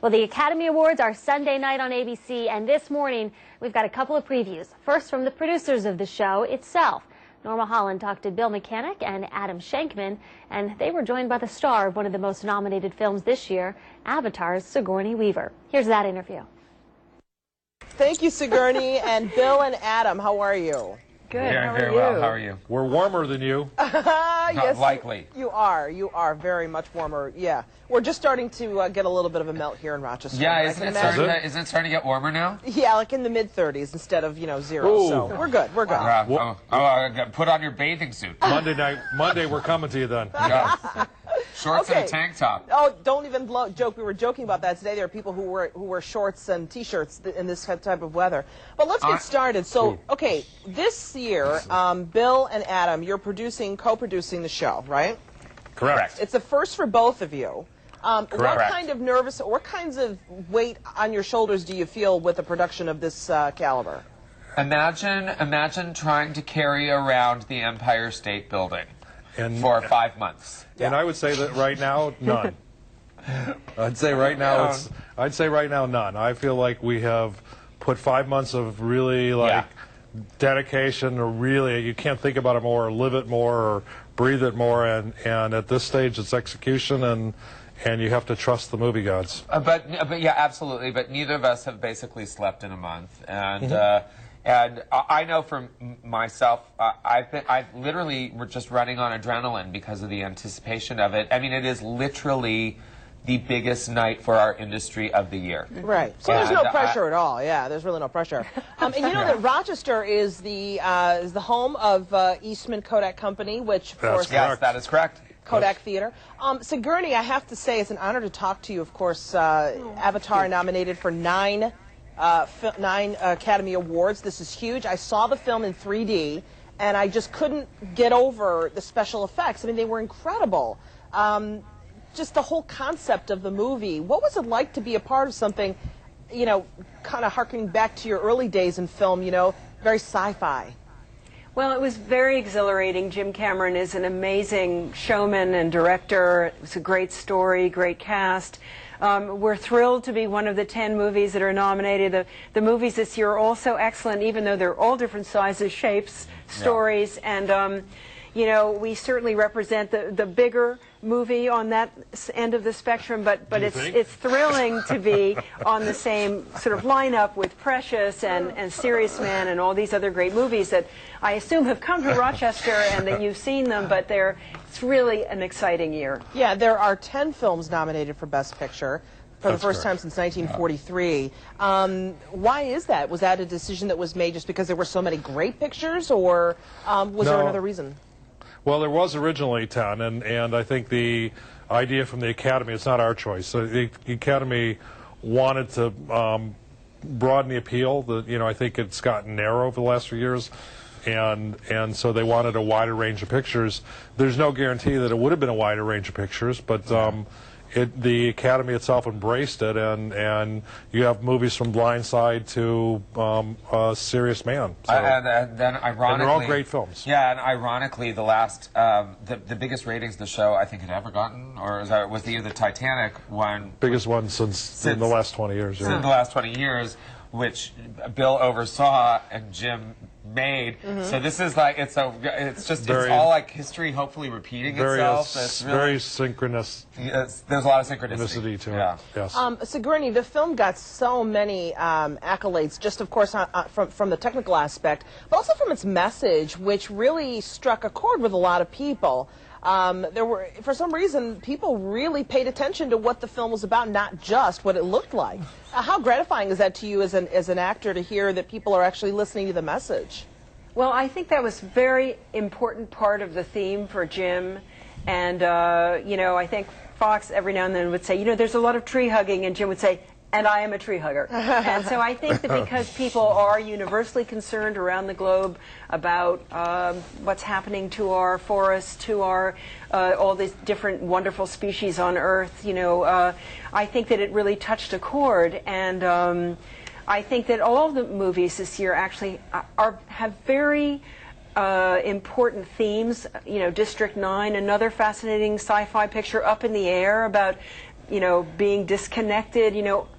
Well, the Academy Awards are Sunday night on ABC, and this morning we've got a couple of previews. First, from the producers of the show itself. Norma Holland talked to Bill Mechanic and Adam Shankman, and they were joined by the star of one of the most nominated films this year, Avatar's Sigourney Weaver. Here's that interview. Thank you, Sigourney, and Bill and Adam. How are you? Good. Very well. How are you? We're warmer than you. Yes, likely. You are very much warmer. Yeah, we're just starting to get a little bit of a melt here in Rochester. Yeah, isn't it starting to get warmer now? Yeah, like in the mid-30s instead of 0. Ooh. So we're good. We're good. Put on your bathing suit. Monday we're coming to you then. Yeah. Shorts and a tank top. Oh, don't even joke. We were joking about that today. There are people who wear shorts and T-shirts in this type of weather. But let's get started. So, okay, this year, Bill and Adam, you're co-producing the show, right? Correct. It's a first for both of you. Correct. What kinds of weight on your shoulders do you feel with a production of this caliber? Imagine trying to carry around the Empire State Building for 5 months. And I would say that right now, none. I'd say right now none. I feel like we have put 5 months of really dedication, or really you can't think about it more, or live it more, or breathe it more, and at this stage it's execution, and you have to trust the movie gods. But yeah, absolutely. But neither of us have basically slept in a month, and. And I know for myself, I literally were just running on adrenaline because of the anticipation of it. I mean, it is literally the biggest night for our industry of the year. Right. So there's no pressure at all. Yeah, there's really no pressure. And you know that Rochester is the home of Eastman Kodak Company, which of course. Yes, that is correct. Kodak Theater. Sigourney, I have to say, it's an honor to talk to you. Of course, Avatar nominated for 9 Academy Awards. This is huge. I saw the film in 3D, and I just couldn't get over the special effects. I mean, they were incredible. Just the whole concept of the movie. What was it like to be a part of something, kind of harkening back to your early days in film, very sci-fi? Well, it was very exhilarating. Jim Cameron is an amazing showman and director. It was a great story, great cast. We're thrilled to be one of the 10 movies that are nominated. The movies this year are also excellent, even though they're all different sizes, shapes, stories, and we certainly represent the bigger movie on that end of the spectrum, but it's thrilling to be on the same sort of lineup with Precious and Serious Man and all these other great movies that I assume have come to Rochester and that you've seen them, but it's really an exciting year. Yeah, there are 10 films nominated for Best Picture for the first time since 1943. Why is that? Was that a decision that was made just because there were so many great pictures, or was there another reason? Well, there was originally 10, and I think the idea from the Academy, it's not our choice. So the Academy wanted to broaden the appeal. I think it's gotten narrow over the last few years, and so they wanted a wider range of pictures. There's no guarantee that it would have been a wider range of pictures, but the Academy itself embraced it, and you have movies from Blind Side to Serious Man. So, and then ironically, and they're all great films. Yeah, and ironically, the last, the biggest ratings the show I think had ever gotten, or was the Titanic one. Biggest one since in the last 20 years. Since the last 20 years, which Bill oversaw and Jim made. So this is like it's all like history hopefully repeating itself. It's really, very synchronous. There's a lot of synchronicity to it. Yes. Sigourney, the film got so many accolades, just of course from the technical aspect, but also from its message, which really struck a chord with a lot of people. For some reason, people really paid attention to what the film was about, not just what it looked like. How gratifying is that to you as an actor to hear that people are actually listening to the message? Well, I think that was a very important part of the theme for Jim, and I think Fox every now and then would say, there's a lot of tree hugging, and Jim would say, and I am a tree hugger. And so I think that because people are universally concerned around the globe about what's happening to our forests, to our all these different wonderful species on Earth, I think that it really touched a chord. And I think that all of the movies this year actually have very important themes. District 9, another fascinating sci-fi picture, Up in the Air, about being disconnected,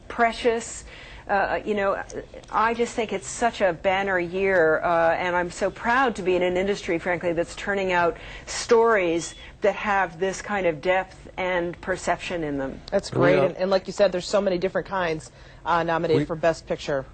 precious. I just think it's such a banner year, and I'm so proud to be in an industry, frankly, that's turning out stories that have this kind of depth and perception in them. That's great, and like you said, there's so many different kinds nominated for Best Picture.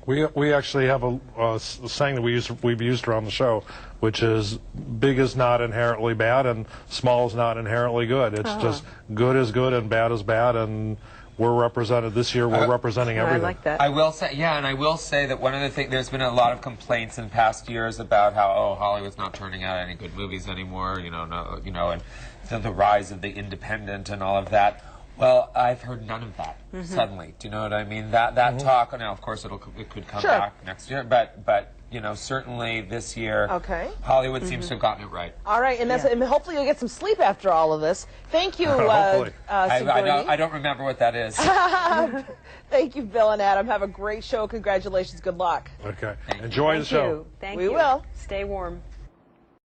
We actually have a saying that we've used around the show, which is big is not inherently bad and small is not inherently good. It's just good is good and bad is bad, and we're represented this year. We're representing everything. I like that. I will say, and I will say that one of the things, there's been a lot of complaints in past years about how Hollywood's not turning out any good movies anymore. And the rise of the independent and all of that. Well, I've heard none of that suddenly. Do you know what I mean? That talk. Now, of course, it could come back next year, but certainly this year, Hollywood seems to have gotten it right. All right, and and hopefully you'll get some sleep after all of this. Thank you, Sigourney. I don't remember what that is. Thank you, Bill and Adam. Have a great show. Congratulations. Good luck. Okay. Enjoy the show. Thank you. We will. Stay warm.